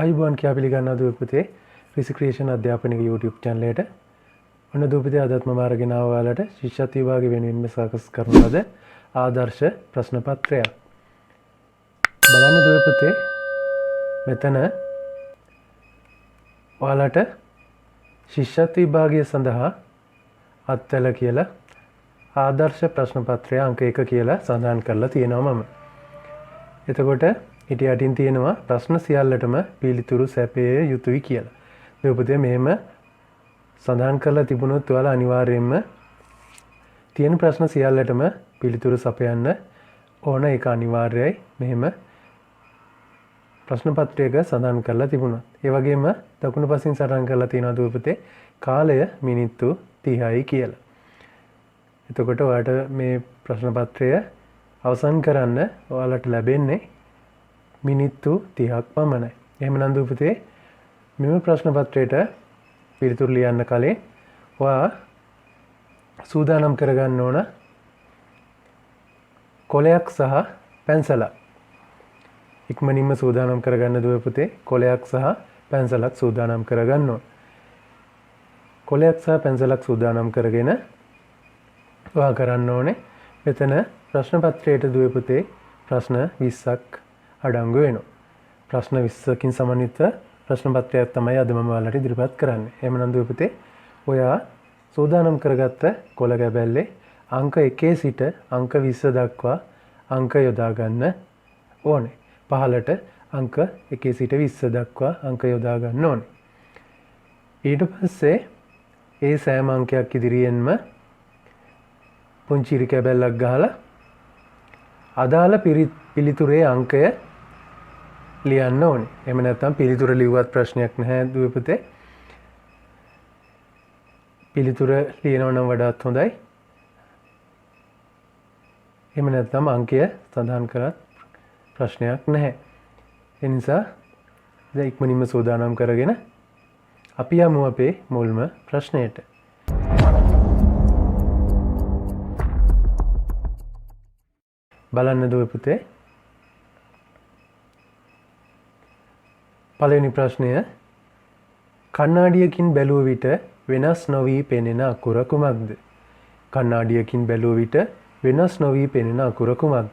ආයුබෝවන් කියා පිළිගන්නවා දුපතේ රිසික්‍රියේෂන් අධ්‍යාපනික YouTube channel එකට. ඔන්න දුපතේ අදත් මම අරගෙන ආවා ඔයාලට ශිෂ්‍යත්ව විභාග වෙනුවෙන් සකස් කරන ලද ආදර්ශ ප්‍රශ්න පත්‍රයක්. බලන්න දුපතේ මෙතන ඔයාලට ශිෂ්‍යත්ව විභාගය සඳහා අත්වල කියලා ආදර්ශ ප්‍රශ්න පත්‍රය අංක 1 කියලා සඳහන් කරලා තියෙනවා මම. එතකොට ඊට යටින් තියෙනවා ප්‍රශ්න සියල්ලටම පිළිතුරු සැපය යුතුයි කියලා. දුපතේ මෙහෙම සඳහන් කරලා තිබුණොත් ඔයාලා අනිවාර්යයෙන්ම තියෙන ප්‍රශ්න සියල්ලටම පිළිතුරු සපයන්න ඕන. ඒක අනිවාර්යයි. මෙහෙම ප්‍රශ්න පත්‍රයක සඳහන් කරලා තිබුණා. ඒ වගේම දකුණු පසින් සටහන් කරලා තියෙනවා දුපතේ කාලය මිනිත්තු 30යි කියලා. එතකොට ඔයාලට මේ ප්‍රශ්න පත්‍රය අවසන් කරන්න ඔයාලට ලැබෙන්නේ මිනිත්තු 30ක් පමණයි. එහෙමනම් දුපතේ මෙම ප්‍රශ්න පත්‍රයට පිළිතුරු ලියන්න කලින් ඔයා සූදානම් කරගන්න ඕන කොලයක් සහ පැන්සලක්. ඉක්මනින්ම සූදානම් කරගන්න දුපතේ කොලයක් සහ පැන්සලක් සූදානම් කරගන්න ඕන. කොලයක් සහ පැන්සලක් සූදානම් කරගෙන ඔයා කරන්න ඕනේ මෙතන ප්‍රශ්න පත්‍රයට දුපතේ ප්‍රශ්න 20ක් අඩංගු වෙනවා. ප්‍රශ්න 20කින් සමන්විත ප්‍රශ්න පත්‍රයක් තමයි අද මම ඔයාලට ඉදිරිපත් කරන්නේ. එහෙමනම් දුපතේ ඔයා සූදානම් කරගත්ත කොළ ගැබැල්ලේ අංක 1 සිට අංක 20 දක්වා අංක යොදා ගන්න ඕනේ. පහළට අංක 1 සිට 20 දක්වා අංක යොදා ගන්න ඕනේ. ඊට පස්සේ ඒ සෑම අංකයක් ඉදිරියෙන්ම පුංචි ඉරි කැබැල්ලක් ගහලා අදාළ පිළිතුරේ අංකය ලියන්න ඕනේ. එහෙම නැත්නම් පිළිතුර ලිව්වත් ප්‍රශ්නයක් නැහැ දුපතේ. පිළිතුර ලියනවා නම් වඩාත් හොඳයි. එහෙම නැත්නම් අංකය සඳහන් කරත් ප්‍රශ්නයක් නැහැ. ඒ නිසා දැන් ඉක්මනින්ම සූදානම් කරගෙන අපි යමු අපේ මුල්ම ප්‍රශ්නයට. බලන්න දුපතේ පළවෙනි ප්‍රශ්නය කණ්ණාඩියකින් බැලුව විට වෙනස් නොවී පෙනෙන අකුර කුමක්ද? කණ්ණාඩියකින් බැලුව විට වෙනස් නොවී පෙනෙන අකුර කුමක්ද?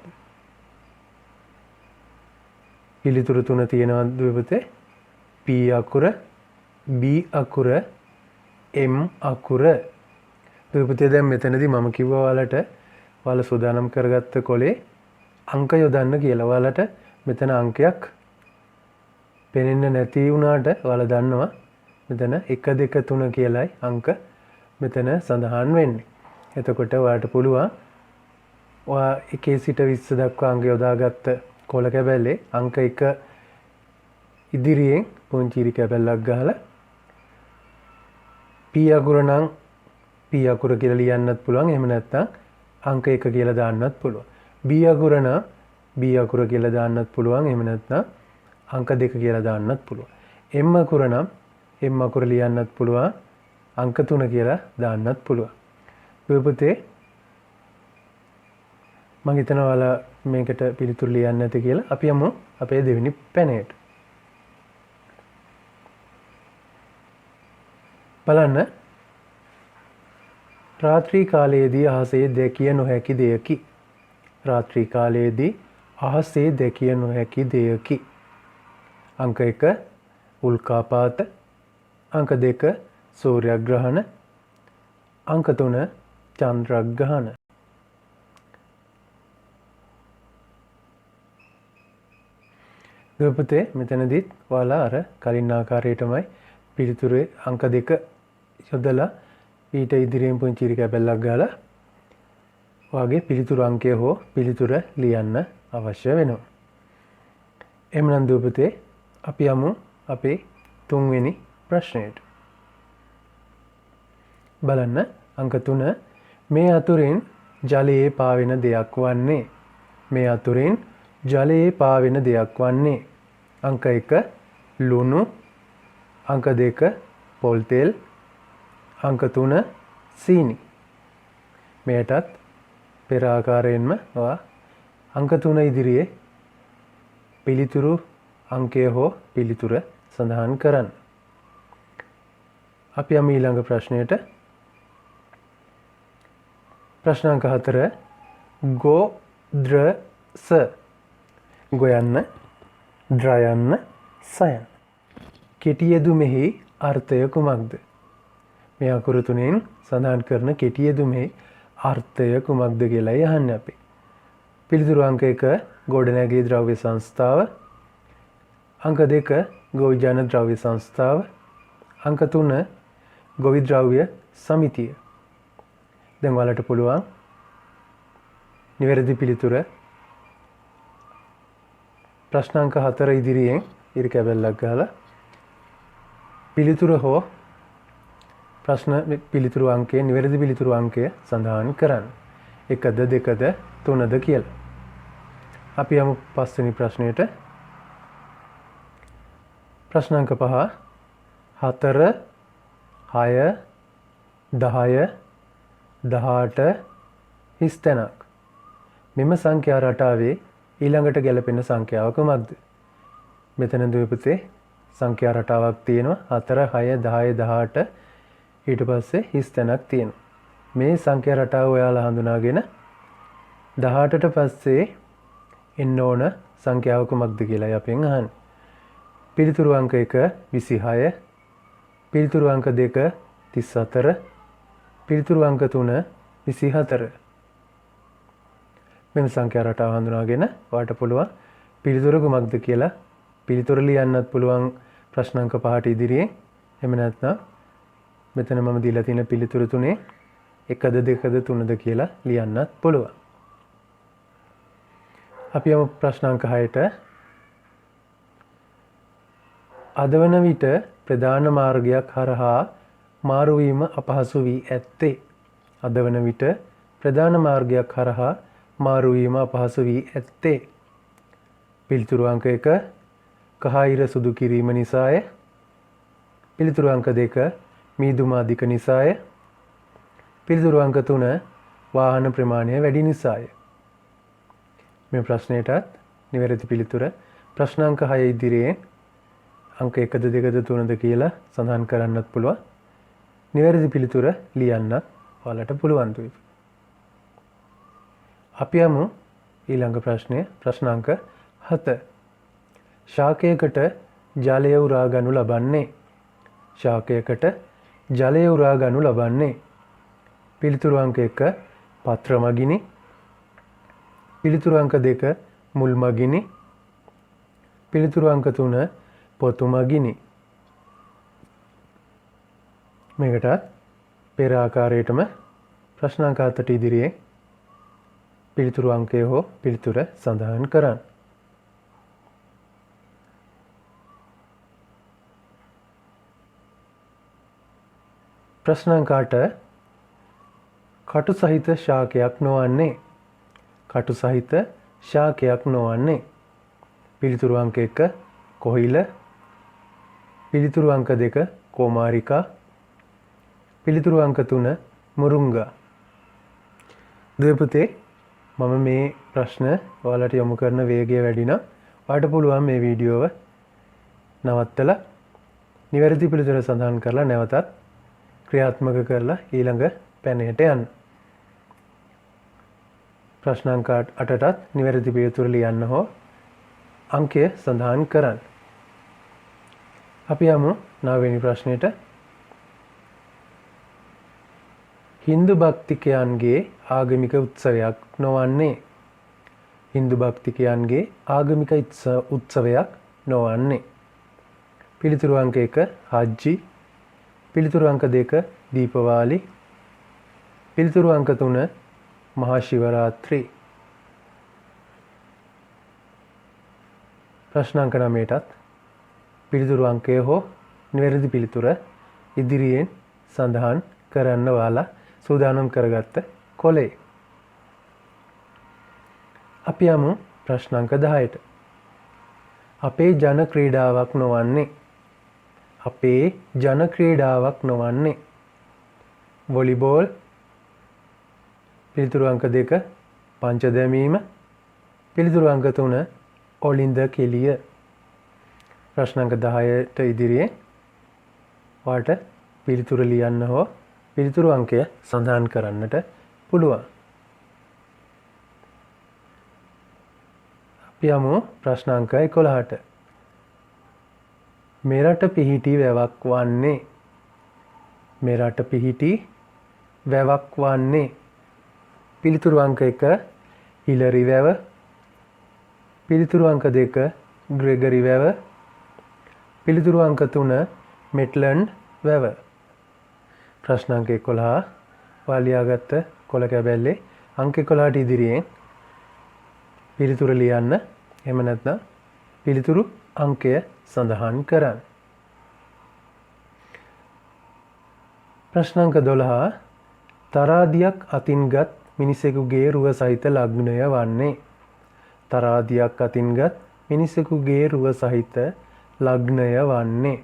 පිළිතුරු තුන තියෙනවා දුපතේ. P අකුර, B අකුර, M අකුර. දුපතේ දැන් මෙතනදී මම කිව්වා ඔයාලා සූදානම් කරගත්ත කොලේ අංක යොදන්න කියලා. ඔයාලට මෙතන අංකයක් පෙනෙන්නේ නැති වුණාට ඔයාලා දන්නවා මෙතන 1 2 3 කියලායි අංක මෙතන සඳහන් වෙන්නේ. එතකොට ඔයාලට පුළුවන් ඔයා 1 සිට 20 දක්වා අංක යොදාගත්ත කොළ කැබැල්ලේ අංක 1 ඉදිරියෙන් පුංචි ඉරි කැබැල්ලක් ගහලා P අකුර නම් P අකුර කියලා ලියන්නත් පුළුවන්. එහෙම නැත්නම් අංක 1 කියලා දාන්නත් පුළුවන්. B අකුර නම් B අකුර කියලා දාන්නත් පුළුවන්. එහෙම නැත්නම් අංක 2 කියලා දාන්නත් පුළුවන්. M අකුර නම් M අකුර ලියන්නත් පුළුවන්. අංක 3 කියලා දාන්නත් පුළුවන්. දුපතේ මම හිතනවා ඔයාලා මේකට පිළිතුරු ලියන්න නැති කියලා. අපි යමු අපේ දෙවෙනි පැනයට. බලන්න රාත්‍රී කාලයේදී අහසේ දැකිය නොහැකි දෙයකි. රාත්‍රී කාලයේදී අහසේ දැකිය නොහැකි දෙයකි. අංක 1 උල්කාපාත, අංක 2 සූර්යග්‍රහණ, අංක 3 චන්ද්‍රග්‍රහණ. දුපතේ මෙතනදිත් ඔයාලා අර කලින් ආකාරයටමයි පිළිතුරේ අංක 2 යොදලා ඊට ඉදිරියෙන් පුංචි ඉරි කැබැල්ලක් ගහලා ඔයාගේ පිළිතුරු අංකය හෝ පිළිතුර ලියන්න අවශ්‍ය වෙනවා. එhmenan දුපතේ අපි යමු අපේ තුන්වෙනි ප්‍රශ්නයට. බලන්න අංක 3 මේ අතුරින් ජලයේ පාවෙන දෙයක් වන්නේ. මේ අතුරින් ජලයේ පාවෙන දෙයක් වන්නේ. අංක 1 ලුණු, අංක 2 පොල් තෙල්, අංක 3 සීනි. මෙයටත් පෙර ආකාරයෙන්ම ඔයා අංක 3 ඉදිරියේ පිළිතුරු අංකය හෝ පිළිතුර සඳහන් කරන්න. අපි යමු ඊළඟ ප්‍රශ්නයට. ප්‍රශ්න අංක 4 ගෝ ද්‍ර ස ගොයන්න ද්‍රයන්න සයන් කෙටි යෙදුමෙහි අර්ථය කුමක්ද? මේ අකුරු තුනෙන් සඳහන් කරන කෙටි යෙදුමෙහි අර්ථය කුමක්ද කියලායි අහන්නේ අපි. පිළිතුරු අංක 1 ගොඩනැගිලි ද්‍රව්‍ය සංස්ථාව, අංක 2 ගොවිජන ද්‍රව්‍ය සංස්ථාව, අංක 3 ගොවි ද්‍රව්‍ය සමිතිය. දැන් ඔයාලට පුළුවන් නිවැරදි පිළිතුර ප්‍රශ්න අංක 4 ඉදිරියෙන් ඉරි කැබැල්ලක් ගහලා පිළිතුර හෝ ප්‍රශ්න පිළිතුරු අංකයේ නිවැරදි පිළිතුරු අංකය සඳහන් කරන්න. 1ද 2ද 3ද කියලා. අපි යමු පස්වෙනි ප්‍රශ්නයට. ප්‍රශ්න අංක 5 4 6 10 18 හිස් තැනක්. මෙම සංඛ්‍යා රටාවේ ඊළඟට ගැලපෙන සංඛ්‍යාව කුමක්ද? මෙතන දුවපුතේ සංඛ්‍යා රටාවක් තියෙනවා 4 6 10 18 ඊට පස්සේ හිස් තැනක් තියෙනවා. මේ සංඛ්‍යා රටාව ඔයාලා හඳුනාගෙන 18ට පස්සේ එන්න ඕන සංඛ්‍යාව කුමක්ද කියලායි අපෙන් අහන්නේ. පිළිතුරු අංක 1 26, පිළිතුරු අංක 2 34, පිළිතුරු අංක 3 24. මෙම සංඛ්‍යා රටාව හඳුනාගෙන ඔයාලට පුළුවන් පිළිතුර කුමක්ද කියලා පිළිතුර ලියන්නත් පුළුවන් ප්‍රශ්න අංක 5ට ඉදිරියෙන්. එහෙම නැත්නම් මෙතන මම දීලා තියෙන පිළිතුරු තුනේ 1ද 2ද 3ද කියලා ලියන්නත් පුළුවන්. අපි යමු ප්‍රශ්න අංක 6ට. අද වන විට ප්‍රධාන මාර්ගයක් හරහා මාරු වීම අපහසු වී ඇත්තේ. අද වන විට ප්‍රධාන මාර්ගයක් හරහා මාරු වීම අපහසු වී ඇත්තේ. පිළිතුරු අංක 1 කහයිර සුදු කිරීම නිසාය. පිළිතුරු අංක 2 මීදුම අධික නිසාය. පිළිතුරු අංක 3 වාහන ප්‍රමාණය වැඩි නිසාය. මේ ප්‍රශ්නයටත් නිවැරදි පිළිතුර ප්‍රශ්න අංක 6 ඉදිරියෙන් අංක 1ද 2ද 3ද කියලා සඳහන් කරන්නත් පුළුවන්. නිවැරදි පිළිතුර ලියන්නත් ඔයාලට පුළුවන් දුයි. අපි යමු ඊළඟ ප්‍රශ්නය. ප්‍රශ්න අංක 7. ශාකයකට ජලය උරා ගනු ලබන්නේ. ශාකයකට ජලය උරා ගනු ලබන්නේ. පිළිතුරු අංක 1 පත්‍ර මගිනි. පිළිතුරු අංක 2 මුල් මගිනි. පිළිතුරු අංක 3 පොතු මගිනි. මේකටත් පෙර ආකාරයටම ප්‍රශ්න අංක 7ට ඉදිරියේ පිළිතුරු අංකය හෝ පිළිතුර සඳහන් කරන්න. ප්‍රශ්න අංක 8 කටු සහිත ශාකයක් නොවන්නේ. කටු සහිත ශාකයක් නොවන්නේ. පිළිතුරු අංක 1 කොහිල. පිළිතුරු අංක 2 කොමාරිකා. පිළිතුරු අංක 3 මුරුංගා. දෙපුතේ මම මේ ප්‍රශ්න ඔයාලට යොමු කරන වේගය වැඩි නම් ඔයාලට පුළුවන් මේ වීඩියෝව නවත්තලා නිවැරදි පිළිතුර සඳහන් කරලා නැවතත් ක්‍රියාත්මක කරලා ඊළඟ පැනයට යන්න. ප්‍රශ්න අංක 8ටත් නිවැරදි පිළිතුර ලියන්න හෝ අංකය සඳහන් කරන්න. අපි යමු 9 වෙනි ප්‍රශ්නෙට. හින්දු භක්තිකයන්ගේ ආගමික උත්සවයක් නොවන්නේ. හින්දු භක්තිකයන්ගේ ආගමික උත්සවයක් නොවන්නේ. පිළිතුරු අංක 1 හජ්ජි. පිළිතුරු අංක 2 දීපවාලි. පිළිතුරු අංක 3 මහා ශිවරාත්‍රි. ප්‍රශ්න අංක 9ටත් පිළිතුරු අංකය හෝ නිවැරදි පිළිතුර ඉදිරියෙන් සඳහන් කරන්න ඔයාලා සූදානම් කරගත්ත කොලේ. අපි යමු ප්‍රශ්න අංක 10ට. අපේ ජන ක්‍රීඩාවක් නොවන්නේ. අපේ ජන ක්‍රීඩාවක් නොවන්නේ. වොලිබෝල්. පිළිතුරු අංක 2 පංච දැමීම. පිළිතුරු අංක 3 ඔලින්ද කෙලිය. ප්‍රශ්න අංක 10ට ඉදිරියේ ඔයාලට පිළිතුර ලියන්න හෝ පිළිතුරු අංකය සඳහන් කරන්නට පුළුවන්. අපි යමු ප්‍රශ්න අංක 11ට. මෙරට පිහිටි වැවක් වන්නේ මෙරට පිහිටි වැවක් වන්නේ පිළිතුරු අංක 1 හිලරි වැව, පිළිතුරු අංක 2 ග්‍රෙගරි වැව, පිළිතුරු අංක 3 මෙට්ලන්ඩ් වැව. ප්‍රශ්න අංක 11 වාලියාගත්ත කොළ කැබැල්ලේ අංක 11ට ඉදිරියෙන් පිළිතුර ලියන්න. එහෙම නැත්නම් පිළිතුරු අංකය සඳහන් කරන්න. ප්‍රශ්න අංක 12 තරාදියක් අතින්ගත් මිනිසෙකුගේ රුව සහිත ලග්නය වන්නේ තරාදියක් අතින්ගත් මිනිසෙකුගේ රුව සහිත ලග්නය වන්නේ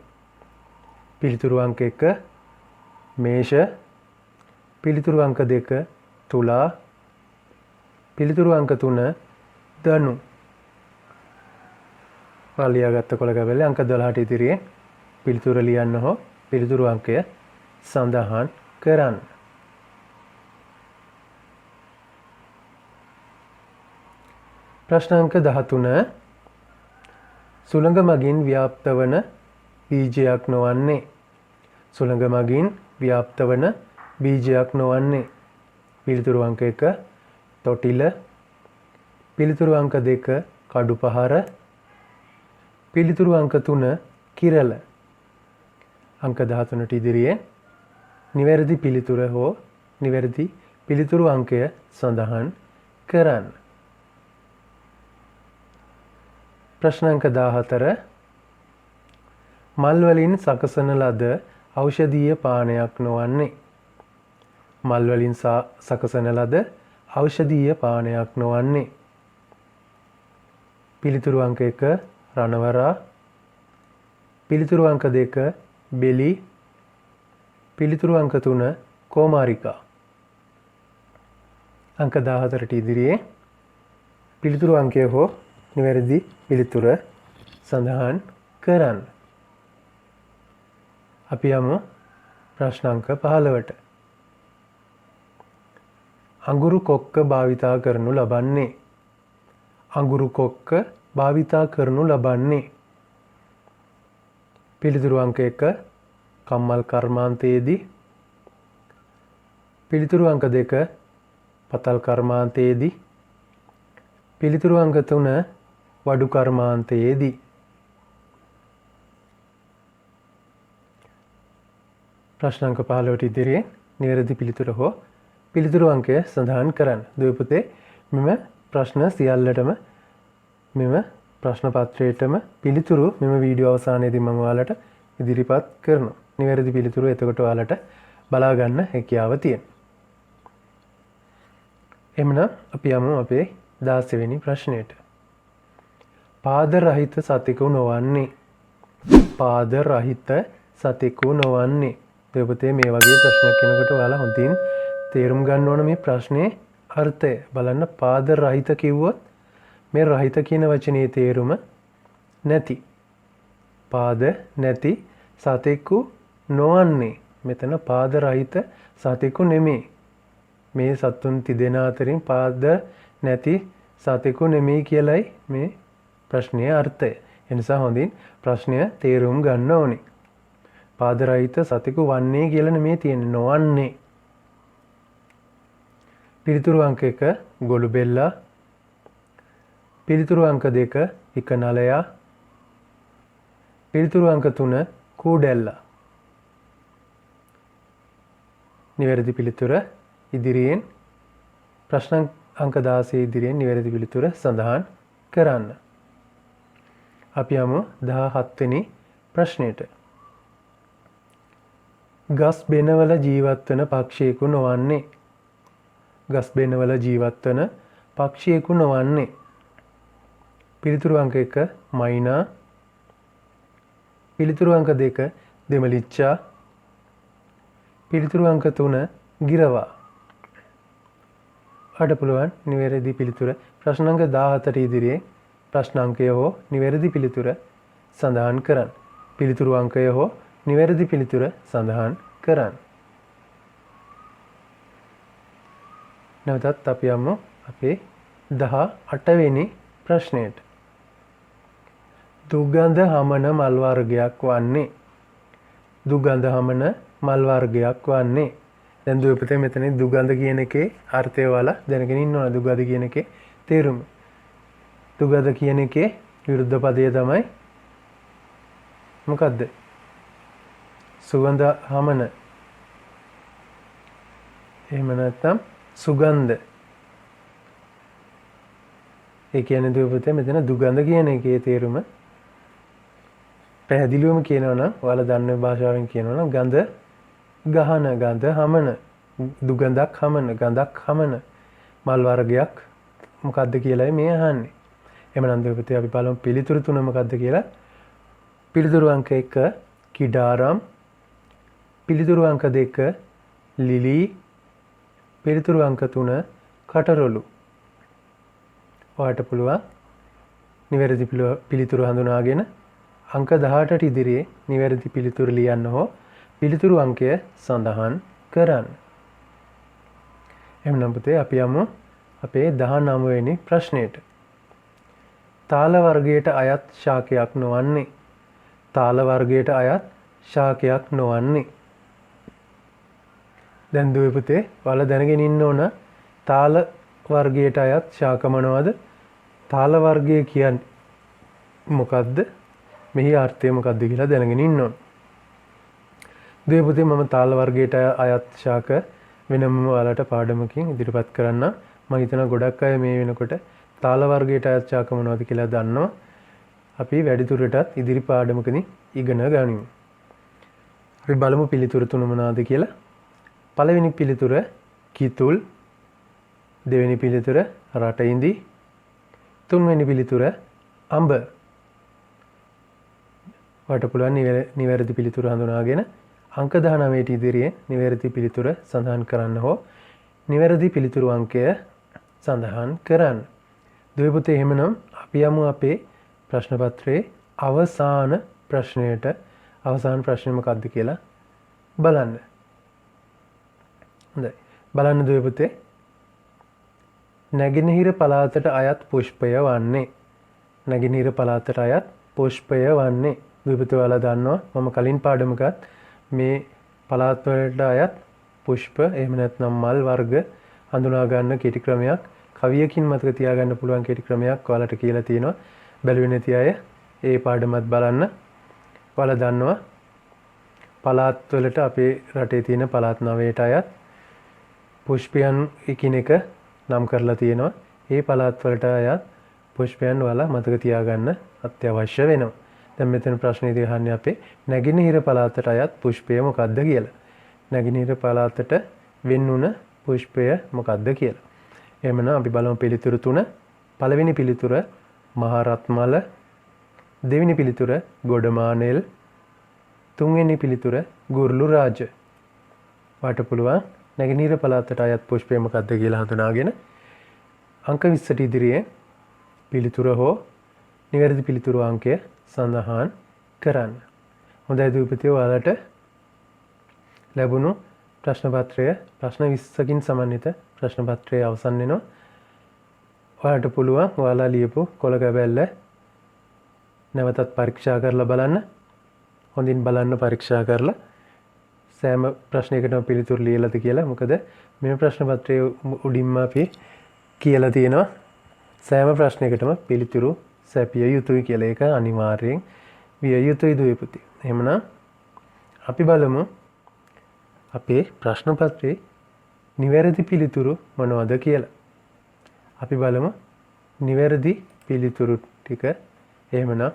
පිළිතුරු අංක 1 මේෂ, පිළිතුරු අංක 2 තුලා, පිළිතුරු අංක 3 ධනු. ලියාගත්ත කොළ කැබැල්ලේ අංක 12ට ඉදිරියේ පිළිතුර ලියන්න හෝ පිළිතුරු අංකය සඳහන් කරන්න. ප්‍රශ්න අංක 13 සුළඟ මගින් ව්‍යාප්ත වන බීජයක් නොවන්නේ සුළඟ මගින් ව්‍යාප්ත වන බීජයක් නොවන්නේ පිළිතුරු අංක 1 තොටිල, පිළිතුරු අංක 2 කඩුපහර, පිළිතුරු අංක 3 කිරළ. අංක 13ට ඉදිරියේ නිවැරදි පිළිතුර හෝ නිවැරදි පිළිතුරු අංකය සඳහන් කරන්න. ප්‍රශ්න අංක 14 මල් වලින් සකසන ලද ඖෂධීය පානයක් නොවන්නේ මල් වලින් සකසන ලද ඖෂධීය පානයක් නොවන්නේ පිළිතුරු අංක 1 රණවරා, පිළිතුරු අංක 2 බෙලි, පිළිතුරු අංක 3 කෝමාරිකා. අංක 14ට ඉදිරියේ පිළිතුරු අංකය හෝ නිවැරදි පිළිතුර සඳහන් කරන්න. අපි යමු ප්‍රශ්න අංක 15ට. අඟුරු කොක්ක භාවිතා කරනු ලබන්නේ අඟුරු කොක්ක භාවිතා කරනු ලබන්නේ පිළිතුරු අංක 1 කම්මල් කර්මාන්තයේදී, පිළිතුරු අංක 2 පතල් කර්මාන්තයේදී, පිළිතුරු අංක 3 වඩු කර්මාන්තයේදී. ප්‍රශ්න අංක 15ට ඉදිරියේ නිවැරදි පිළිතුර හෝ පිළිතුරු අංකය සඳහන් කරන්න. දුවේ පුතේ මෙම ප්‍රශ්න සියල්ලටම මෙම ප්‍රශ්න පත්‍රයටම පිළිතුරු මෙම වීඩියෝ අවසානයේදී මම ඔයාලට ඉදිරිපත් කරනවා. නිවැරදි පිළිතුරු එතකොට ඔයාලට බලා ගන්න හැකියාව තියෙනවා. එhmenan අපි යමු අපේ 16 වෙනි ප්‍රශ්නයට. පාද රහිත සතෙකු නොවන්නේ පාද රහිත සතෙකු නොවන්නේ. දෙපොතේ මේ වගේ ප්‍රශ්නයක් කෙනෙකුට ඔයාලා හොඳින් තේරුම් ගන්න ඕන මේ ප්‍රශ්නේ අර්ථය. බලන්න පාද රහිත කිව්වොත් මේ රහිත කියන වචනේ තේරුම නැති. පාද නැති සතෙකු නොවන්නේ. මෙතන පාද රහිත සතෙකු නෙමෙයි. මේ සතුන් තිදෙනා අතරින් පාද නැති සතෙකු නෙමෙයි කියලයි මේ ප්‍රශ්නයේ අර්ථය. එනිසා හොඳින් ප්‍රශ්නය තේරුම් ගන්න ඕනේ. පාද රහිත සතෙකු වන්නේ කියලා නෙමෙයි තියෙන්නේ, නොවන්නේ. පිළිතුරු අංක 1 ගොළු බෙල්ලා, පිළිතුරු අංක 2 එක නලයා, පිළිතුරු අංක 3 කූඩැල්ලා. නිවැරදි පිළිතුර ඉදිරියෙන් ප්‍රශ්න අංක 16 ඉදිරියෙන් නිවැරදි පිළිතුර සඳහන් කරන්න. අපි යමු 17 වෙනි ප්‍රශ්නයට. ගස් බෙනවල ජීවත් වන පක්ෂියෙකු නොවන්නේ ගස් බෙනවල ජීවත් වන පක්ෂියෙකු නොවන්නේ පිළිතුරු අංක 1 මයිනා, පිළිතුරු අංක 2 දෙමලිච්චා, පිළිතුරු අංක 3 ගිරවා. අට පුළුවන් නිවැරදි පිළිතුර ප්‍රශ්න අංක 17ට ඉදිරියේ ප්‍රශ්න අංකය හෝ නිවැරදි පිළිතුර සඳහන් කරන්න. පිළිතුරු අංකය හෝ නිවැරදි පිළිතුර සඳහන් කරන්න. නැවතත් අපි යමු අපේ 18 වෙනි ප්‍රශ්නයට. දුගඳ හමන මල් වර්ගයක් වන්නේ. දුගඳ හමන මල් වර්ගයක් වන්නේ. දැන් දුවේ පුතේ මෙතන දුගඳ කියන එකේ අර්ථය ඔයාලා දැනගෙන ඉන්න ඕන. දුගඳ කියන එකේ තේරුම. දුගඳ කියන එකේ විරුද්ධ පදය තමයි මොකද්ද? සුගඳ හමන. එහෙම නැත්නම් සුගන්ධ. ඒ කියන්නේ දුවේ පුතේ මෙතන දුගඳ කියන එකේ තේරුම පැහැදිලිවම කියනවා නම් ඔයාලා දන්න භාෂාවෙන් කියනවා නම් ගඳ ගහන, ගඳ හමන, දුගඳක් හමන, ගඳක් හමන මල් වර්ගයක් මොකද්ද කියලායි මේ අහන්නේ. එහෙනම් දුවේ පුතේ අපි බලමු පිළිතුරු තුන මොකද්ද කියලා. පිළිතුරු අංක 1 කිඩාරම්, පිළිතුරු අංක 2 ලිලි, පිළිතුරු අංක 3 කටරොළු. ඔයාලට පුළුවන් නිවැරදි පිළිතුරු හඳුනාගෙන අංක 18ට ඉදිරියේ නිවැරදි පිළිතුරු ලියන්න හෝ පිළිතුරු අංකය සඳහන් කරන්න. එහෙනම් පුතේ අපි යමු අපේ 19 වෙනි ප්‍රශ්නයට. තාල වර්ගයට අයත් ශාකයක් නොවන්නේ. තාල වර්ගයට අයත් ශාකයක් නොවන්නේ. දැන් දුවේ පුතේ ඔයාලා දැනගෙන ඉන්න ඕන තාල වර්ගයට අයත් ශාක මොනවද? තාල වර්ගය කියන්නේ මොකද්ද? මෙහි අර්ථය මොකක්ද කියලා දැනගෙන ඉන්න ඕන. දුවේ පුතේ මම තාල වර්ගයට අයත් ශාක වෙනම ඔයාලට පාඩමකින් ඉදිරිපත් කරන්න. මම හිතනවා ගොඩක් අය මේ වෙනකොට තාල වර්ගයට අයත් ශාක මොනවද කියලා දන්නවා. අපි වැඩිදුරටත් ඉදිරි පාඩමකදී ඉගෙන ගනිමු. අපි බලමු පිළිතුරු තුන මොනවද කියලා. පළවෙනි පිළිතුර කිතුල්, දෙවෙනි පිළිතුර රටඉඳි, තුන්වෙනි පිළිතුර අඹ. ඔයාලට පුළුවන් නිවැරදි පිළිතුර හඳුනාගෙන අංක 19ට ඉදිරියේ නිවැරදි පිළිතුර සඳහන් කරන්න හෝ නිවැරදි පිළිතුරු අංකය සඳහන් කරන්න. දුවේ පුතේ එහෙමනම් අපි යමු අපේ ප්‍රශ්න පත්‍රයේ අවසාන ප්‍රශ්නයට. අවසාන ප්‍රශ්නේ මොකක්ද කියලා බලන්න. හොඳයි. බලන්න දුවේ පුතේ. නැගෙනහිර පළාතට අයත් පුෂ්පය වන්නේ. නැගෙනහිර පළාතට අයත් පුෂ්පය වන්නේ. දුවේ පුතේ ඔයාලා දන්නවා මම කලින් පාඩමකත් මේ පළාත් වලට අයත් පුෂ්ප එහෙම නැත්නම් මල් වර්ග හඳුනා ගන්න කෙටි ක්‍රමයක් කවියකින් මතක තියාගන්න පුළුවන් කෙටි ක්‍රමයක් ඔයාලට කියලා තියෙනවා. බැලුවේ නැති අය ඒ පාඩමත් බලන්න. ඔයාලා දන්නවා පළාත් වලට අපේ රටේ තියෙන පළාත් 9ට අයත් පුෂ්පයන් එකිනෙක නම් කරලා තියෙනවා. ඒ පළාත් වලට අයත් පුෂ්පයන් ඔයාලා මතක තියාගන්න අත්‍යවශ්‍ය වෙනවා. දැන් මෙතන ප්‍රශ්නේදී අහන්නේ අපේ නැගෙනහිර පළාතට අයත් පුෂ්පය මොකක්ද කියලා. නැගෙනහිර පළාතට වෙන්නුන පුෂ්පය මොකක්ද කියලා. එහෙමනම් අපි බලමු පිළිතුරු තුන. පළවෙනි පිළිතුර මහරත්මල, දෙවෙනි පිළිතුර ගොඩමානෙල්, තුන්වෙනි පිළිතුර ගුරුළු රාජ. වාට පුළුවන් නැගෙනහිර පළාතට අයත් පුෂ්පය මොකක්ද කියලා හඳුනාගෙන අංක 20ට ඉදිරියේ පිළිතුර හෝ නිවැරදි පිළිතුරු අංකය සඳහන් කරන්න. හොඳයි දුවේ පුතේ ඔයාලට ලැබුණු ප්‍රශ්න පත්‍රය ප්‍රශ්න 20කින් සමන්විත ප්‍රශ්න පත්‍රය අවසන් වෙනවා. ඔයාලට පුළුවන් ඔයාලා ලියපු කොළ කැබැල්ල නැවතත් පරීක්ෂා කරලා බලන්න. හොඳින් බලන්න පරීක්ෂා කරලා සෑම ප්‍රශ්නයකටම පිළිතුරු ලියලාද කියලා. මොකද මේ ප්‍රශ්න පත්‍රයේ උඩින්ම අපි කියලා තියෙනවා සෑම ප්‍රශ්නයකටම පිළිතුරු සැපිය යුතුයි කියලා. ඒක අනිවාර්යෙන් විය යුතුයි දුවේ පුතේ. එහෙමනම් අපි බලමු අපේ ප්‍රශ්න පත්‍රයේ නිවැරදි පිළිතුරු මොනවද කියලා. අපි බලමු නිවැරදි පිළිතුරු ටික. එහෙමනම්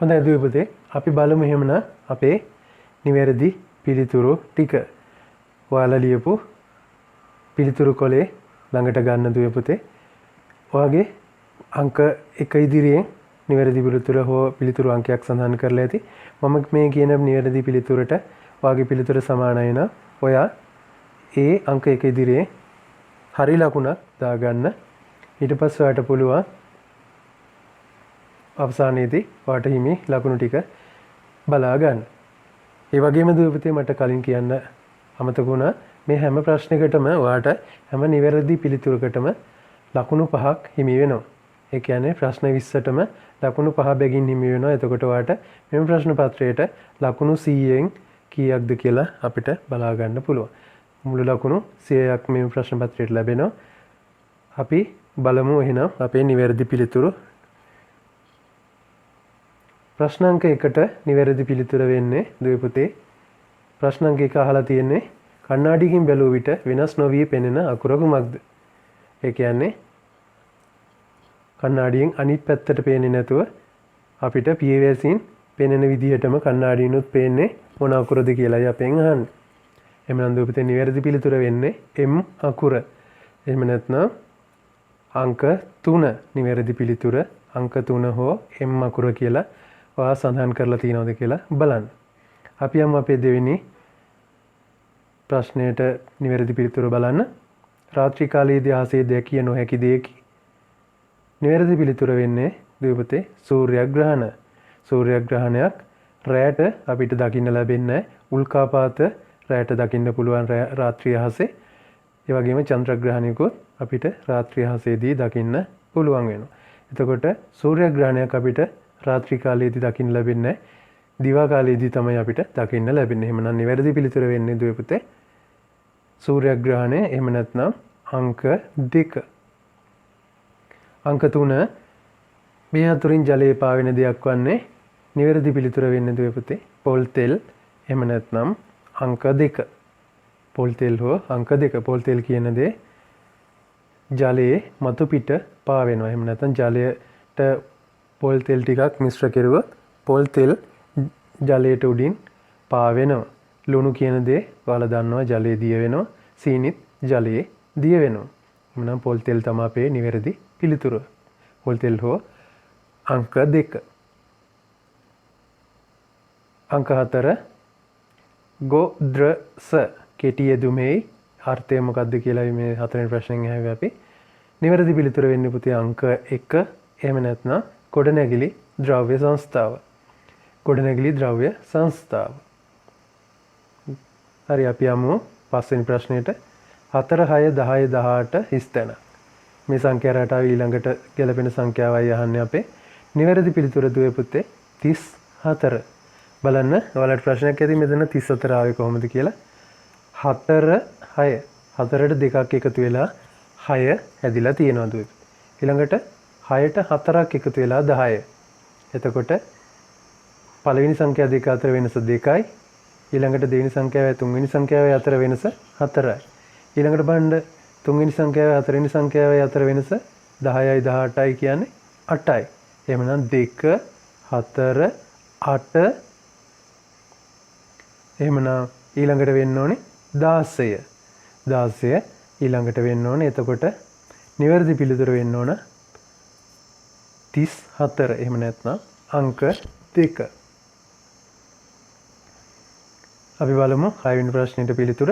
හොඳයි දුවේ පුතේ අපි බලමු එහෙමනම් අපේ නිවැරදි පිළිතුරු ටික. ඔයාලා ලියපු පිළිතුරු කොලේ ළඟට ගන්න දුවේ පුතේ. ඔයාගේ අංක 1 ඉදිරියෙන් නිවැරදි පිළිතුර හෝ පිළිතුරු අංකයක් සඳහන් කරලා ඇති. මම මේ කියන නිවැරදි පිළිතුරට ඔයාගේ පිළිතුර සමානයි නම් ඔයා ඒ අංක 1 ඉදිරියේ හරි ලකුණක් දාගන්න. ඊට පස්සේ ඔයාට පුළුවන් අවසානයේදී ඔයාට හිමි ලකුණු ටික බලා ගන්න. ඒ වගේම දුවපතේ මට කලින් කියන්න අමතක වුණා මේ හැම ප්‍රශ්නයකටම ඔයාට හැම නිවැරදි පිළිතුරකටම ලකුණු 5ක් හිමි වෙනවා. ඒ කියන්නේ ප්‍රශ්න 20ටම ලකුණු 5 බැගින් හිමි වෙනවා. එතකොට ඔයාට මෙම ප්‍රශ්න පත්‍රයට ලකුණු 100න් කීයක්ද කියලා අපිට බලා ගන්න පුළුවන්. මුළු ලකුණු 100ක් මේ ප්‍රශ්න පත්‍රයට ලැබෙනවා. අපි බලමු එහෙනම් අපේ නිවැරදි පිළිතුරු. ප්‍රශ්න අංක 1ට නිවැරදි පිළිතුර වෙන්නේ දුවේ පුතේ. ප්‍රශ්න අංක 1 අහලා තියෙන්නේ කණ්ණාඩියකින් බැලුව විට වෙනස් නොවී පෙනෙන අකුර කුමක්ද? ඒ කියන්නේ කණ්ණාඩියෙන් අනිත් පැත්තට පේන්නේ නැතුව අපිට පියවැසින් පෙනෙන විදිහටම කණ්ණාඩියනොත් පේන්නේ මොන අකුරද කියලායි අපෙන් අහන්නේ. එහෙනම් දුවේ පුතේ නිවැරදි පිළිතුර වෙන්නේ M අකුර. එහෙම නැත්නම් අංක 3 නිවැරදි පිළිතුර අංක 3 හෝ M අකුර කියලා ඔයා සඳහන් කරලා තියෙනවද කියලා බලන්න. අපි යමු අපේ දෙවෙනි ප්‍රශ්නයට නිවැරදි පිළිතුර බලන්න. රාත්‍රී කාලයේදී ආසේ දැකිය නොහැකි දෙයකි. නිවැරදි පිළිතුර වෙන්නේ දුවේ පුතේ සූර්යග්‍රහණ. සූර්යග්‍රහණයක් රැයට අපිට දකින්න ලැබෙන්නේ උල්කාපාත රැයට දකින්න පුළුවන් රාත්‍රී අහසේ. ඒ වගේම චන්ද්‍රග්‍රහණයකොත් අපිට රාත්‍රී අහසේදී දකින්න පුළුවන් වෙනවා. එතකොට සූර්යග්‍රහණයක් අපිට රාත්‍රී කාලයේදී දකින්න ලැබෙන්නේ දිවා කාලයේදී තමයි අපිට දකින්න ලැබෙන්නේ. එහෙමනම් නිවැරදි පිළිතුර වෙන්නේ දුවේ පුතේ සූර්යග්‍රහණය. එහෙම නැත්නම් අංක 2. අංක 3 මේ අතුරින් ජලයේ පාවෙන දෙයක් වන්නේ නිවැරදි පිළිතුර වෙන්නේ දුවේ පුතේ පොල් තෙල්. එහෙම නැත්නම් අංක 2. පොල් තෙල් හෝ අංක 2. පොල් තෙල් කියන දේ ජලයේ මතු පිට පාවෙනවා. එහෙම නැත්නම් ජලයට පොල් තෙල් ටිකක් මිශ්‍ර කෙරුවොත් පොල් තෙල් ජලයට උඩින් පාවෙනවා. ලුණු කියන දේ ඔයාලා දන්නවා ජලයේ දිය වෙනවා. සීනිත් ජලයේ දිය වෙනවා. එහෙනම් පොල් තෙල් තමයි අපේ නිවැරදි පිළිතුර. පොල් තෙල් හෝ අංක 2. අංක 4 ගොද්‍රස කෙටි යෙදුමේ අර්ථය මොකක්ද කියලා මේ හතරවෙනි ප්‍රශ්නෙන් අහුවේ අපි. නිවැරදි පිළිතුර වෙන්නේ පුතේ අංක 1. එහෙම නැත්නම් ගොඩනැගිලි ද්‍රව්‍ය සංස්ථාව. ගොඩනැගිලි ද්‍රව්‍ය සංස්ථාව. හරි අපි යමු පස්වෙනි ප්‍රශ්නෙට. 4 6 10 18 හිස්තැන. මේ සංඛ්‍යා රටාව ඊළඟට ගැලපෙන සංඛ්‍යාවයි අහන්නේ අපේ. නිවැරදි පිළිතුර දුවේ පුතේ 34. බලන්න ඔයාලට ප්‍රශ්නයක් ඇති මෙතන 34 ආවේ කොහොමද කියලා. 4 6 4ට දෙකක් එකතු වෙලා 6 හැදිලා තියෙනවා දුවේ. ඊළඟට 6ට 4ක් එකතු වෙලා 10. එතකොට පළවෙනි සංඛ්‍යා දෙක අතර වෙනස 2යි. ඊළඟට දෙවෙනි සංඛ්‍යාවයි තුන්වෙනි සංඛ්‍යාවයි අතර වෙනස 4යි. ඊළඟට බලන්න තුන්වෙනි සංඛ්‍යාවයි හතරවෙනි සංඛ්‍යාවයි අතර වෙනස 10යි 18යි කියන්නේ 8යි. එහෙමනම් 2 4 8 එහෙමනම් ඊළඟට වෙන්න ඕනේ 16. 16 ඊළඟට වෙන්න ඕනේ. එතකොට නිවැරදි පිළිතුර වෙන්න ඕන 34. එහෙම නැත්නම් අංක 2. අපි බලමු 6 වෙනි ප්‍රශ්නෙට පිළිතුර.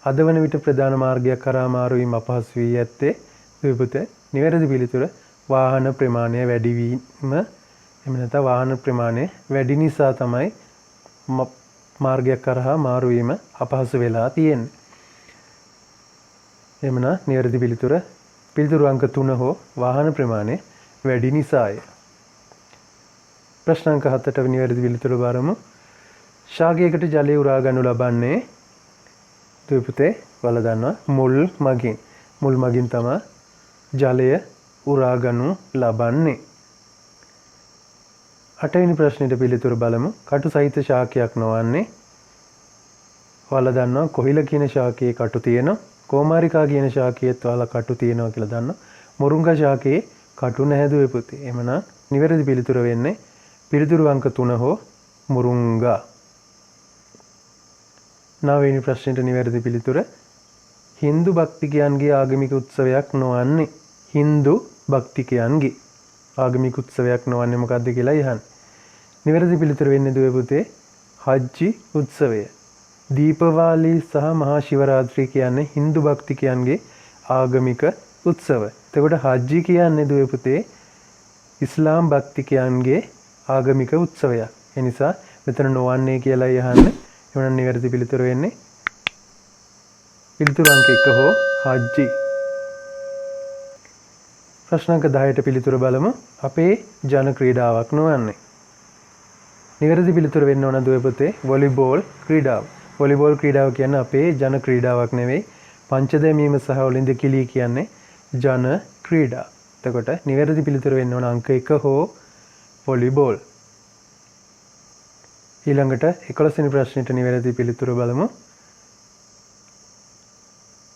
අද වන විට ප්‍රධාන මාර්ගයක් කරා මාරු වීම අපහසු වී ඇත්තේ දුවේ පුතේ නිවැරදි පිළිතුර වාහන ප්‍රමාණය වැඩි වීම. එහෙම නැත්නම් වාහන ප්‍රමාණය වැඩි නිසා තමයි මාර්ගයක් කරා මාරු වීම අපහසු වෙලා තියෙන්නේ. එහෙමනම් නිවැරදි පිළිතුර අංක 3 හෝ වාහන ප්‍රමාණය වැඩි නිසාය. ප්‍රශ්න අංක 7ට නිවැරදි පිළිතුර බලමු. ශාකයකට ජලය උරා ගන්නු ලබන්නේ දුවේ පුතේ ඔයාලා දන්නවා මුල් මගින්. මුල් මගින් තමයි ජලය උරා ගන්නු ලබන්නේ. 8 වෙනි ප්‍රශ්නෙට පිළිතුර බලමු. කටු සහිත ශාකයක් නොවන්නේ ඔයාලා දන්නවා කොහිල කියන ශාකයේ කටු තියෙනවා. කෝමාරිකා කියන ශාකයේත් ඔයාලා කටු තියෙනවා කියලා දන්නවා. මොරුංගා ශාකයේ කටු නැහැ දුවේ පුතේ. එහෙමනම් නිවැරදි පිළිතුර වෙන්නේ පිළිතුරු අංක 3 හෝ මුරුංගා. 9 වෙනි ප්‍රශ්නෙට නිවැරදි පිළිතුර හින්දු භක්තිකයන්ගේ ආගමික උත්සවයක් නොවන්නේ. හින්දු භක්තිකයන්ගේ ආගමික උත්සවයක් නොවන්නේ මොකක්ද කියලා අහන්නේ. නිවැරදි පිළිතුර වෙන්නේ දුවේ පුතේ හජ්ජි උත්සවය. දීපවාලී සහ මහා ශිවරාත්‍රී කියන්නේ හින්දු භක්තිකයන්ගේ ආගමික උත්සව. එතකොට හජ්ජි කියන්නේ දුවේ පුතේ ඉස්ලාම් භක්තිකයන්ගේ ආගමික උත්සවයක්. ඒ නිසා මෙතන නොවන්නේ කියලායි අහන්නේ. එවනම් නිවැරදි පිළිතුර වෙන්නේ පිළිතුරු අංක 1 හෝ හජ්ජි. ප්‍රශ්න අංක 10ට පිළිතුර බලමු. අපේ ජන ක්‍රීඩාවක් නොවන්නේ. නිවැරදි පිළිතුර වෙන්න ඕන දුවේ පුතේ වොලිබෝල් ක්‍රීඩාව. වොලිබෝල් ක්‍රීඩාව කියන්නේ අපේ ජන ක්‍රීඩාවක් නෙවෙයි. පංචදැමීම සහ ඔලින්ද කිලී කියන්නේ ජන ක්‍රීඩා. එතකොට නිවැරදි පිළිතුර වෙන්න ඕන අංක 1 හෝ වොලිබෝල්. ඊළඟට 11 වෙනි ප්‍රශ්නෙට නිවැරදි පිළිතුර බලමු.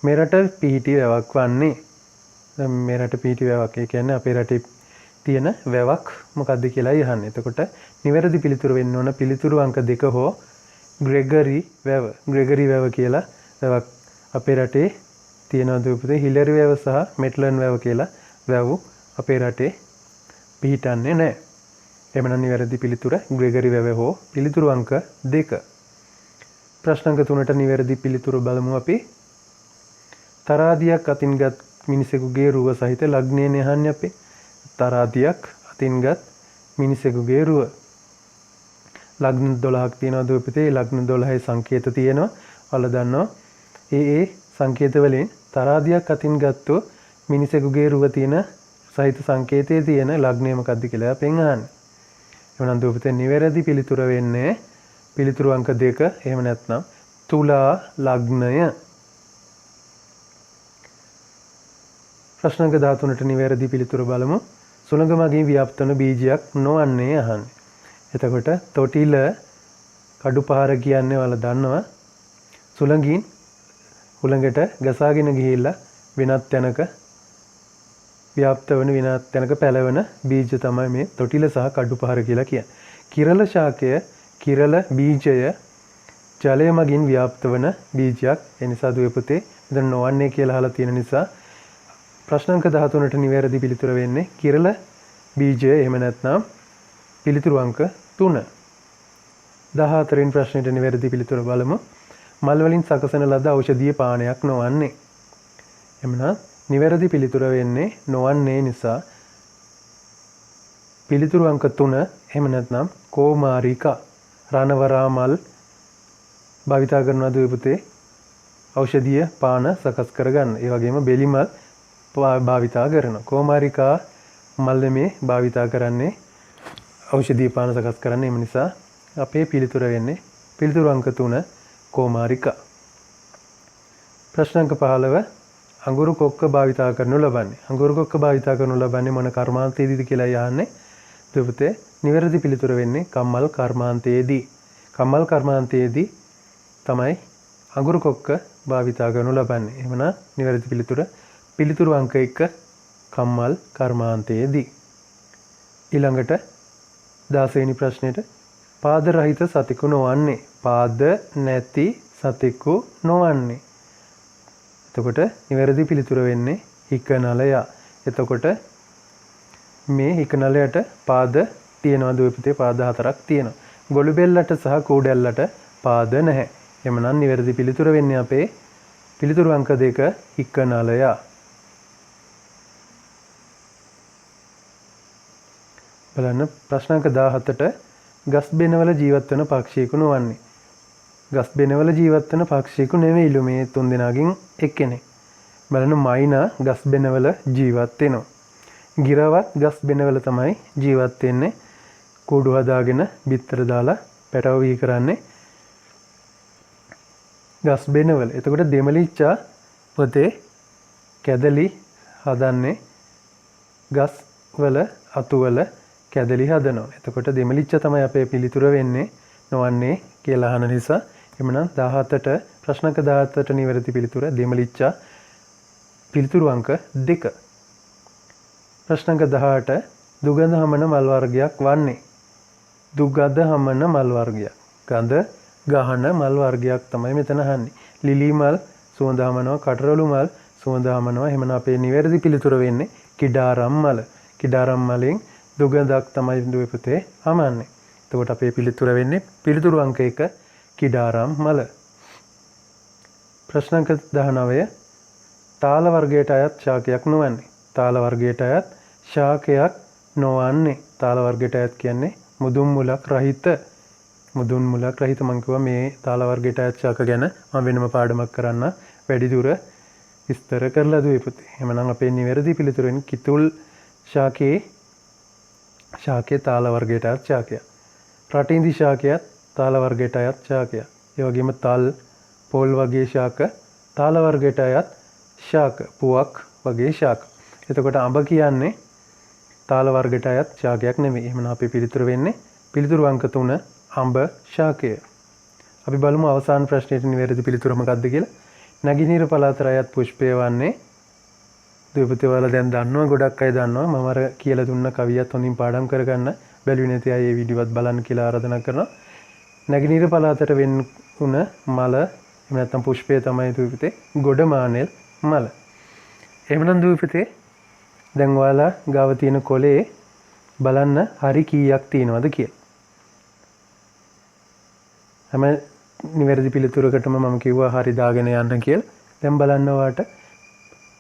මෙරට පිහිටි වැවක් වන්නේ. දැන් මෙරට පිහිටි වැවක් ඒ කියන්නේ අපේ රටේ තියෙන වැවක් මොකක්ද කියලා අහන්නේ. එතකොට නිවැරදි පිළිතුර වෙන්න ඕන පිළිතුරු අංක 2 හෝ ග්‍රෙගරි වැව. ග්‍රෙගරි වැව කියලා වැවක් අපේ රටේ තියෙනවා දුවේ පුතේ. හිලරි වැව සහ මෙට්ලන් වැව කියලා වැව් අපේ රටේ පිහිටන්නේ නැහැ. එමනම් නිවැරදි පිළිතුර ග්‍රෙගරි වැව හෝ පිළිතුරු අංක 2. ප්‍රශ්න අංක 3ට නිවැරදි පිළිතුර බලමු අපි. තරාදියක් අතින්ගත් මිනිසෙකුගේ රුව සහිත ලග්නයෙන් යහන්නේ අපේ. තරාදියක් අතින්ගත් මිනිසෙකුගේ රුව. ලග්න 12ක් තියෙනවා දුවේ පුතේ. ලග්න 12ේ සංකේත තියෙනවා. ඔයාලා දන්නවා. ඒ සංකේත වලින් තරාදියක් අතින්ගත්තු මිනිසෙකුගේ රුව තියෙන සහිත සංකේතයේ තියෙන ලග්නය මොකක්ද කියලා අපෙන් අහන්නේ. එවනම් දුවේ පුතේ නිවැරදි පිළිතුර වෙන්නේ පිළිතුරු අංක 2. එහෙම නැත්නම් තුලා ලග්නය. ප්‍රශ්න අංක 13ට නිවැරදි පිළිතුර බලමු. සුළඟ මගින් ව්‍යාප්ත වන බීජයක් නොවන්නේ අහන්නේ. එතකොට තොටිල කඩුපහර කියන්නේ ඔයාලා දන්නවා. සුළඟින් හුළඟට ගසාගෙන ගිහිල්ලා වෙනත් තැනක ව්‍යාප්ත වන වෙනත් තැනක පැලවෙන බීජ තමයි මේ තොටිල සහ කඩුපහර කියලා කියන්නේ. කිරල ශාකය කිරල බීජය ජලය මගින් ව්‍යාප්ත වන බීජයක්. ඒ නිසා දුවේ පුතේ මෙතන නොවන්නේ කියලා අහලා තියෙන නිසා ප්‍රශ්න අංක 13ට නිවැරදි පිළිතුර වෙන්නේ කිරල බීජය. එහෙම නැත්නම් පිළිතුරු අංක 3. 14 වෙනි ප්‍රශ්නෙට නිවැරදි පිළිතුර බලමු. මල් වලින් සකසන ලද ඖෂධීය පානයක් නොවන්නේ. එමනම් නිවැරදි පිළිතුර වෙන්නේ නොවන්නේ නිසා පිළිතුරු අංක 3. එහෙම නැත්නම් කෝමාරිකා රණවරා මල් භාවිතා කරනවා දුවේ පුතේ ඖෂධීය පාන සකස් කරගන්න. ඒ වගේම බෙලි මල් භාවිතා කරනවා. කෝමාරිකා මල් මේ භාවිතා කරන්නේ ඖෂධීය පාන සකස් කරන්න. එම නිසා අපේ පිළිතුර වෙන්නේ පිළිතුරු අංක 3 කෝමාරිකා. ප්‍රශ්න අංක 15 අඟුරු කොක්ක භාවිතා කරනු ලබන්නේ. අඟුරු කොක්ක භාවිතා කරනු ලබන්නේ මොන කර්මාන්තයේදීද කියලා යහන්නේ. දුවේ පුතේ නිවැරදි පිළිතුර වෙන්නේ කම්මල් කර්මාන්තයේදී. කම්මල් කර්මාන්තයේදී තමයි අඟුරු කොක්ක භාවිතා කරනු ලබන්නේ. එහෙමනම් නිවැරදි පිළිතුරු අංක 1 කම්මල් කර්මාන්තයේදී. ඊළඟට 16 වෙනි ප්‍රශ්නෙට පාද රහිත සතෙකු නොවන්නේ. පාද නැති සතෙකු නොවන්නේ. එතකොට නිවැරදි පිළිතුර වෙන්නේ හිකනලය. එතකොට මේ හිකනලයට පාද තියෙනවා දුවේ පුතේ. පාද 4ක් තියෙනවා. ගොළු බෙල්ලට සහ කූඩැල්ලට පාද නැහැ. එමනම් නිවැරදි පිළිතුර වෙන්නේ අපේ පිළිතුරු අංක 2 හිකනලය. බලන්න ප්‍රශ්න අංක 17ට ගස් බෙනවල ජීවත් වෙන පක්ෂියෙකු නොවන්නේ. ගස් බෙනවල ජීවත් වෙන පක්ෂියෙකු නෙවෙයිලු මේ තුන් දෙනාගෙන් එක්කෙනෙක්. බලන්න මයිනා ගස් බෙනවල ජීවත් වෙනවා. ගිරවත් ගස් බෙනවල තමයි ජීවත් වෙන්නේ. කූඩු හදාගෙන බිත්තර දාලා පැටව වී කරන්නේ ගස් බෙනවල. එතකොට දෙමලිච්චා පොතේ කැදලි හදන්නේ ගස් වල අතු වල කැදලි හදනවා. එතකොට දෙමලිච්ච තමයි අපේ පිළිතුර වෙන්නේ නොවන්නේ කියලා අහන නිසා. එමනම් 17ට ප්‍රශ්න අංක 17ට නිවැරදි පිළිතුර දෙමලිච්චා පිළිතුරු අංක 2. ප්‍රශ්න අංක 18 දුගඳ හමන මල් වර්ගයක් වන්නේ. දුගඳ හමන මල් වර්ගයක්. ගඳ ගහන මල් වර්ගයක් තමයි මෙතන අහන්නේ. ලිලි මල් සුවඳ හමනවා, කටරොළු මල් සුවඳ හමනවා. එහෙමනම් අපේ නිවැරදි පිළිතුර වෙන්නේ කිඩාරම් මල. කිඩාරම් මලෙන් දුගඳක් තමයි දුවේ පුතේ හමන්නේ. එතකොට අපේ පිළිතුර වෙන්නේ පිළිතුරු අංක 1 කිඩාරම් මල. ප්‍රශ්න අංක 19 තාල වර්ගයට අයත් ශාකයක් නොවන්නේ. තාල වර්ගයට අයත් ශාකයක් නොවන්නේ. තාල වර්ගයට අයත් කියන්නේ මුදුන් මුලක් රහිත. මුදුන් මුලක් රහිත මම කිව්වා මේ තාල වර්ගයට අයත් ශාක ගැන මම වෙනම පාඩමක් කරන්න වැඩි දුර විස්තර කරලා දුවේ පුතේ. එහෙනම් අපේ නිවැරදි පිළිතුර වෙන්නේ කිතුල් ශාකයේ තාල වර්ගයට අයත් ශාකයක්. රටින්දි ශාකයත් තාල වර්ගයට අයත් ශාකයක්. ඒ වගේම තල්, පොල් වගේ ශාක තාල වර්ගයට අයත් ශාක. පුවක් වගේ ශාක. එතකොට අඹ කියන්නේ තාල වර්ගයට අයත් ශාකයක් නෙමෙයි. එහෙනම් අපේ පිළිතුර වෙන්නේ පිළිතුරු අංක 3 අඹ ශාකය. අපි බලමු අවසාන ප්‍රශ්නෙට නිවැරදි පිළිතුර මොකක්ද කියලා. නැගිනීර පළාතට අයත් පුෂ්පය වන්නේ දුවේ පුතේ ඔයාලා දැන් දන්නවා, ගොඩක් අය දන්නවා. මම අර කියලා දුන්න කවියත් හොඳින් පාඩම් කරගන්න. බැලුවේ නැති අය මේ වීඩියෝවත් බලන්න කියලා ආරාධනා කරනවා. නැගිනීර පළාතට වෙන් වුණ මල එහෙම නැත්නම් පුෂ්පය තමයි දුවේ පුතේ ගොඩමානෙල් මල. එහෙමනම් දුවේ පුතේ දැන් ඔයාලා ගාව තියෙන කොලේ බලන්න හරි කීයක් තියෙනවද කියලා. හැම නිවැරදි පිළිතුරකටම මම කිව්වා හරි දාගෙන යන්න කියලා. දැන් බලන්න ඔයාට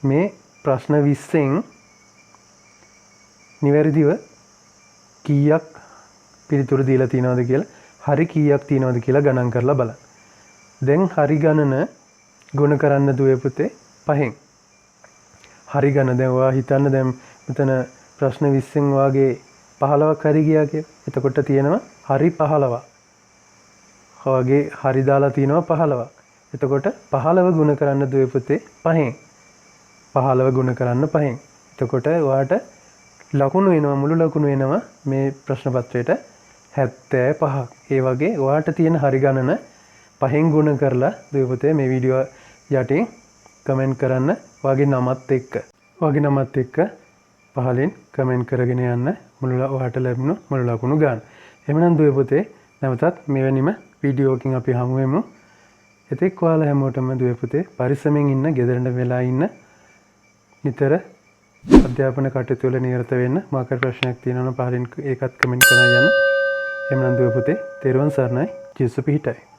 මේ ප්‍රශ්න 20න් නිවැරදිව කීයක් පිළිතුරු දීලා තියෙනවද කියලා, හරි කීයක් තියෙනවද කියලා ගණන් කරලා බලන්න. දැන් හරි ගණන ගුණ කරන්න දුවේ පුතේ 5න්. හරි ගණන දැන් ඔයා හිතන්න දැන් මෙතන ප්‍රශ්න 20න් වාගේ 15ක් හරි ගියා කියලා. එතකොට තියෙනවා හරි 15ක්. වගේ හරි දාලා තියෙනවා 15ක්. එතකොට 15 ගුණ කරන්න දුවේ පුතේ 5න්. 15 ගුණ කරන්න 5න්. එතකොට ඔයාට ලකුණු එනවා, මුළු ලකුණු එනවා මේ ප්‍රශ්න පත්‍රයට 75ක්. ඒ වගේ ඔයාට තියෙන හරි ගණන 5න් ගුණ කරලා දුවේ පුතේ මේ වීඩියෝ යටින් කමෙන්ට් කරන්න වගේ නමත් එක්ක. වගේ නමත් එක්ක පහලින් කමෙන්ට් කරගෙන යන්න ඔයාට ලැබුණු මුළු ලකුණු ගන්න. එහෙනම් දුවේ පුතේ නැවතත් මෙවැනිම වීඩියෝකින් අපි හමු වෙමු. එතෙක් ඔයාලා හැමෝටම දුවේ පුතේ පරිස්සමෙන් ඉන්න, ගෙදරට වෙලා ඉන්න, නිතර අධ්‍යාපන කටයුතු වල නිරත වෙන්න. මාකට ප්‍රශ්නයක් තියෙනවා නම් පහලින් ඒකත් කමෙන්ට් කරලා යන්න. එහෙනම් දුවේ පුතේ තෙරුවන් සරණයි. ජේසු පිහිටයි.